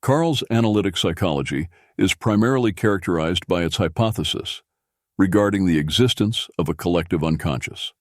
Carl's analytic psychology is primarily characterized by its hypothesis regarding the existence of a collective unconscious.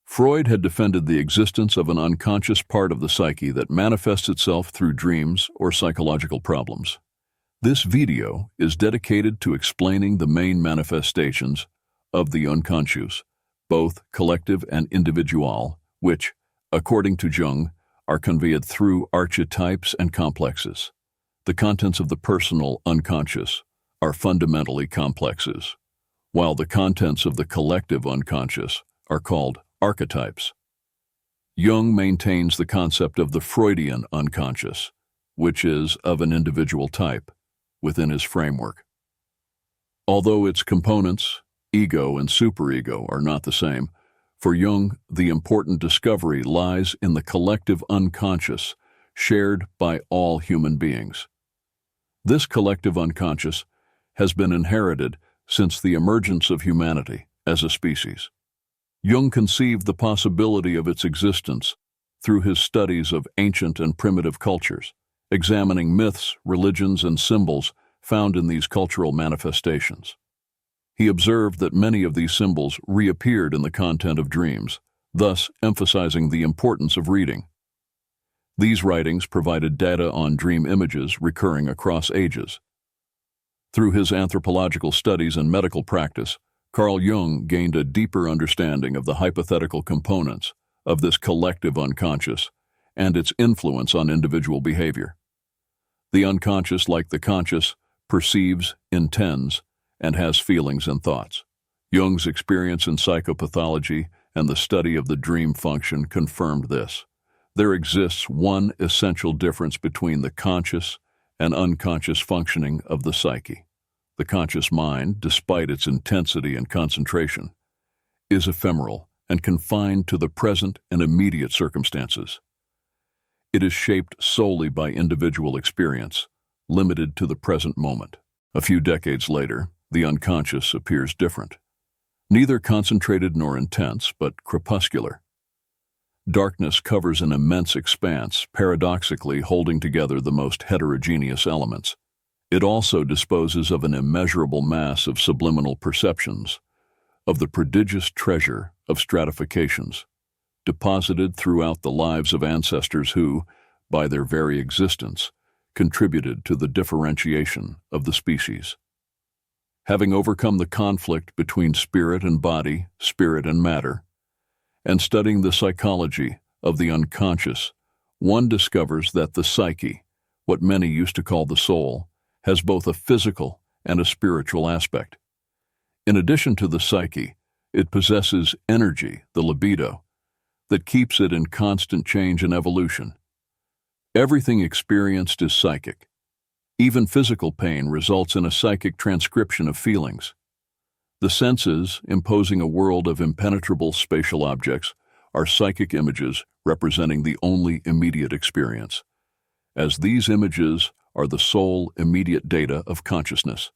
Freud had defended the existence of an unconscious part of the psyche that manifests itself through dreams or psychological problems. This video is dedicated to explaining the main manifestations of the unconscious, both collective and individual, which, according to Jung, are conveyed through archetypes and complexes. The contents of the personal unconscious are fundamentally complexes, while the contents of the collective unconscious are called archetypes. Jung maintains the concept of the Freudian unconscious, which is of an individual type, within his framework. Although its components, ego and superego, are not the same, for Jung, the important discovery lies in the collective unconscious shared by all human beings. This collective unconscious has been inherited since the emergence of humanity as a species. Jung conceived the possibility of its existence through his studies of ancient and primitive cultures, examining myths, religions, and symbols found in these cultural manifestations. He observed that many of these symbols reappeared in the content of dreams, thus emphasizing the importance of reading. These writings provided data on dream images recurring across ages. Through his anthropological studies and medical practice, Carl Jung gained a deeper understanding of the hypothetical components of this collective unconscious and its influence on individual behavior. The unconscious, like the conscious, perceives, intends, and has feelings and thoughts. Jung's experience in psychopathology and the study of the dream function confirmed this. There exists one essential difference between the conscious and unconscious functioning of the psyche. The conscious mind, despite its intensity and concentration, is ephemeral and confined to the present and immediate circumstances. It is shaped solely by individual experience, limited to the present moment. A few decades later, the unconscious appears different. Neither concentrated nor intense, but crepuscular. Darkness covers an immense expanse, paradoxically holding together the most heterogeneous elements. It also disposes of an immeasurable mass of subliminal perceptions, of the prodigious treasure of stratifications, deposited throughout the lives of ancestors who, by their very existence, contributed to the differentiation of the species. Having overcome the conflict between spirit and body, spirit and matter, and studying the psychology of the unconscious, one discovers that the psyche, what many used to call the soul, has both a physical and a spiritual aspect. In addition to the psyche, it possesses energy, the libido, that keeps it in constant change and evolution. Everything experienced is psychic. Even physical pain results in a psychic transcription of feelings. The senses, imposing a world of impenetrable spatial objects, are psychic images representing the only immediate experience, as these images are the sole immediate data of consciousness.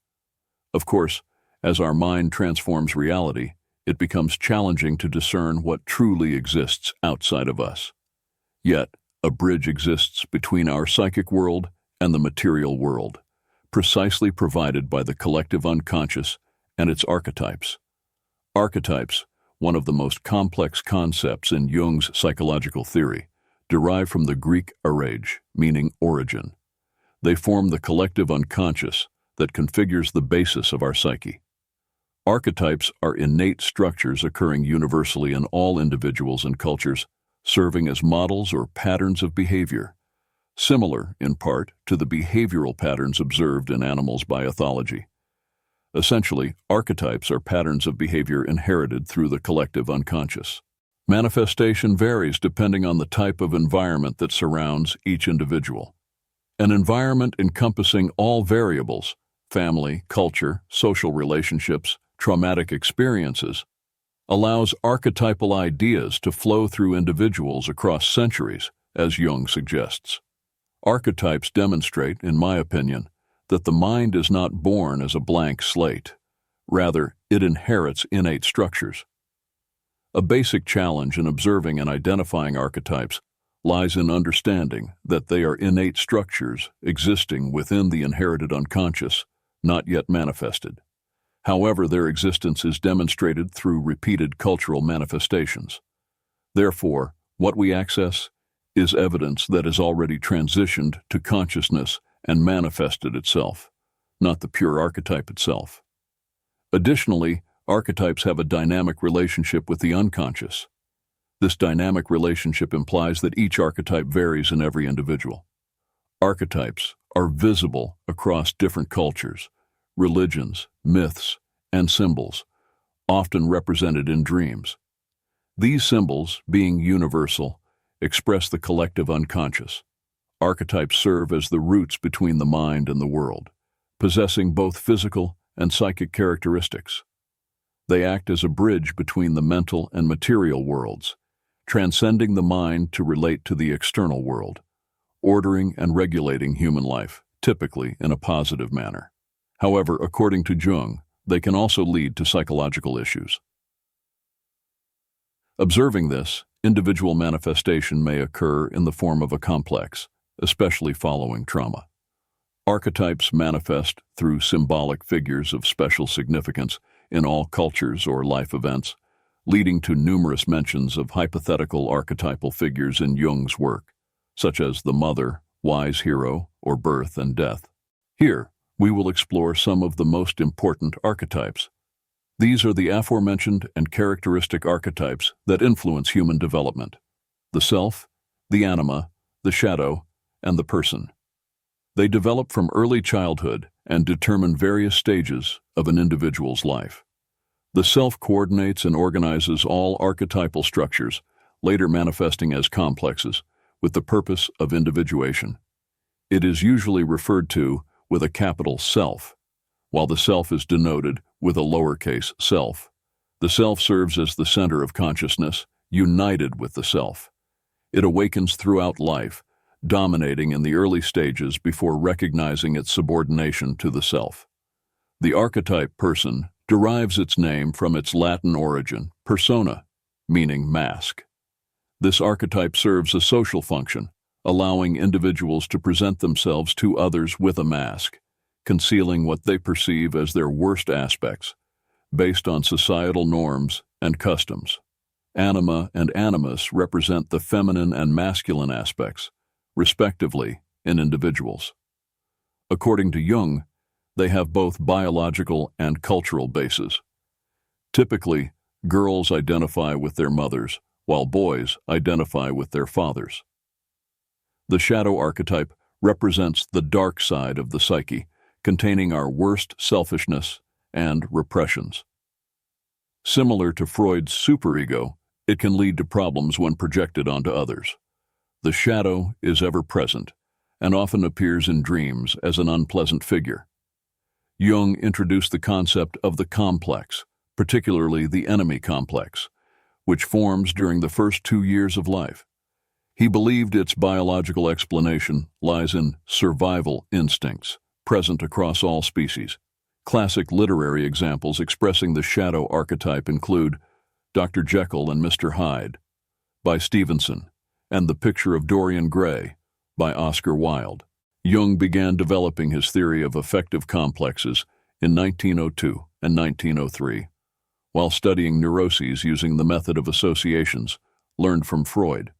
Of course, as our mind transforms reality, it becomes challenging to discern what truly exists outside of us. Yet, a bridge exists between our psychic world and the material world, precisely provided by the collective unconscious and its archetypes. Archetypes, one of the most complex concepts in Jung's psychological theory, derive from the Greek arche, meaning origin. They form the collective unconscious that configures the basis of our psyche. Archetypes are innate structures occurring universally in all individuals and cultures, serving as models or patterns of behavior, similar, in part, to the behavioral patterns observed in animals by ethology. Essentially, archetypes are patterns of behavior inherited through the collective unconscious. Manifestation varies depending on the type of environment that surrounds each individual. An environment encompassing all variables, family, culture, social relationships, traumatic experiences, allows archetypal ideas to flow through individuals across centuries, as Jung suggests. Archetypes demonstrate, in my opinion, that the mind is not born as a blank slate. Rather, it inherits innate structures. A basic challenge in observing and identifying archetypes lies in understanding that they are innate structures existing within the inherited unconscious, not yet manifested. However, their existence is demonstrated through repeated cultural manifestations. Therefore, what we access is evidence that has already transitioned to consciousness and manifested itself, not the pure archetype itself. Additionally, archetypes have a dynamic relationship with the unconscious. This dynamic relationship implies that each archetype varies in every individual. Archetypes are visible across different cultures, religions, myths, and symbols, often represented in dreams. These symbols, being universal, express the collective unconscious. Archetypes serve as the roots between the mind and the world, possessing both physical and psychic characteristics. They act as a bridge between the mental and material worlds, transcending the mind to relate to the external world, ordering and regulating human life, typically in a positive manner. However, according to Jung, they can also lead to psychological issues. Observing this, individual manifestation may occur in the form of a complex, especially following trauma. Archetypes manifest through symbolic figures of special significance in all cultures or life events, leading to numerous mentions of hypothetical archetypal figures in Jung's work, such as the mother, wise hero, or birth and death. Here, we will explore some of the most important archetypes. These are the aforementioned and characteristic archetypes that influence human development: the self, the anima, the shadow, and the person. They develop from early childhood and determine various stages of an individual's life. The self coordinates and organizes all archetypal structures, later manifesting as complexes, with the purpose of individuation. It is usually referred to with a capital self, while the self is denoted with a lowercase self. The self serves as the center of consciousness, united with the self. It awakens throughout life, dominating in the early stages before recognizing its subordination to the self. The archetype person derives its name from its Latin origin, persona, meaning mask. This archetype serves a social function, allowing individuals to present themselves to others with a mask, concealing what they perceive as their worst aspects, based on societal norms and customs. Anima and animus represent the feminine and masculine aspects, respectively, in individuals. According to Jung, they have both biological and cultural bases. Typically, girls identify with their mothers, while boys identify with their fathers. The shadow archetype represents the dark side of the psyche, containing our worst selfishness and repressions. Similar to Freud's superego, it can lead to problems when projected onto others. The shadow is ever present and often appears in dreams as an unpleasant figure. Jung introduced the concept of the complex, particularly the enemy complex, which forms during the first 2 years of life. He believed its biological explanation lies in survival instincts, present across all species. Classic literary examples expressing the shadow archetype include Dr. Jekyll and Mr. Hyde by Stevenson and The Picture of Dorian Gray by Oscar Wilde. Jung began developing his theory of affective complexes in 1902 and 1903, while studying neuroses using the method of associations learned from Freud.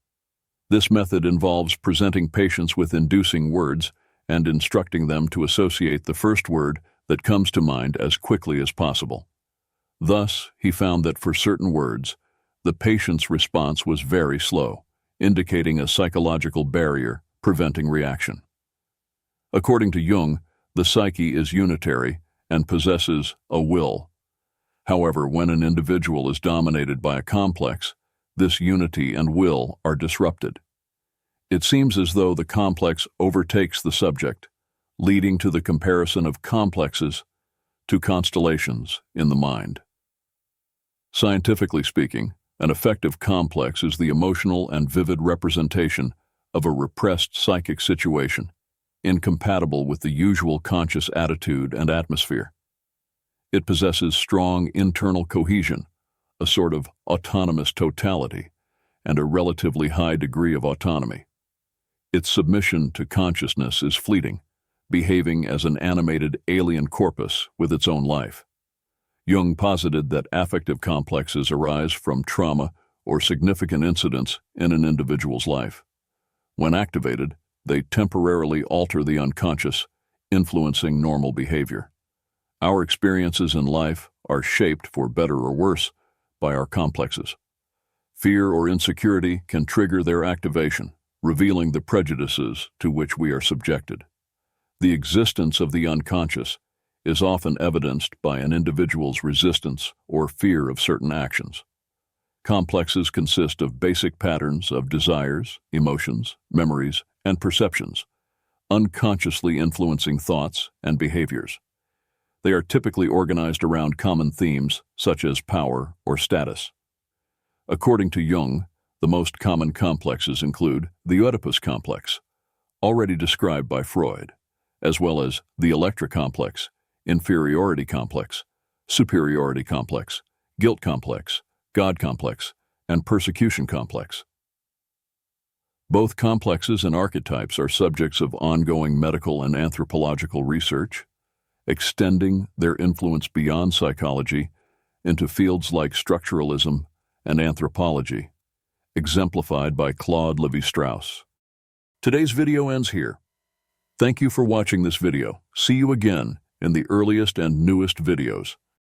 This method involves presenting patients with inducing words and instructing them to associate the first word that comes to mind as quickly as possible. Thus, he found that for certain words, the patient's response was very slow, indicating a psychological barrier preventing reaction. According to Jung, the psyche is unitary and possesses a will. However, when an individual is dominated by a complex, this unity and will are disrupted. It seems as though the complex overtakes the subject, leading to the comparison of complexes to constellations in the mind. Scientifically speaking, an affective complex is the emotional and vivid representation of a repressed psychic situation, incompatible with the usual conscious attitude and atmosphere. It possesses strong internal cohesion, a sort of autonomous totality, and a relatively high degree of autonomy. Its submission to consciousness is fleeting, behaving as an animated alien corpus with its own life. Jung posited that affective complexes arise from trauma or significant incidents in an individual's life. When activated, they temporarily alter the unconscious, influencing normal behavior. Our experiences in life are shaped, for better or worse, by our complexes. Fear or insecurity can trigger their activation, revealing the prejudices to which we are subjected. The existence of the unconscious is often evidenced by an individual's resistance or fear of certain actions. Complexes consist of basic patterns of desires, emotions, memories, and perceptions, unconsciously influencing thoughts and behaviors. They are typically organized around common themes such as power or status. According to Jung, the most common complexes include the Oedipus complex, already described by Freud, as well as the Electra complex, inferiority complex, superiority complex, guilt complex, God complex, and persecution complex. Both complexes and archetypes are subjects of ongoing medical and anthropological research, extending their influence beyond psychology into fields like structuralism and anthropology, exemplified by Claude Lévi-Strauss. Today's video ends here. Thank you for watching this video. See you again in the earliest and newest videos.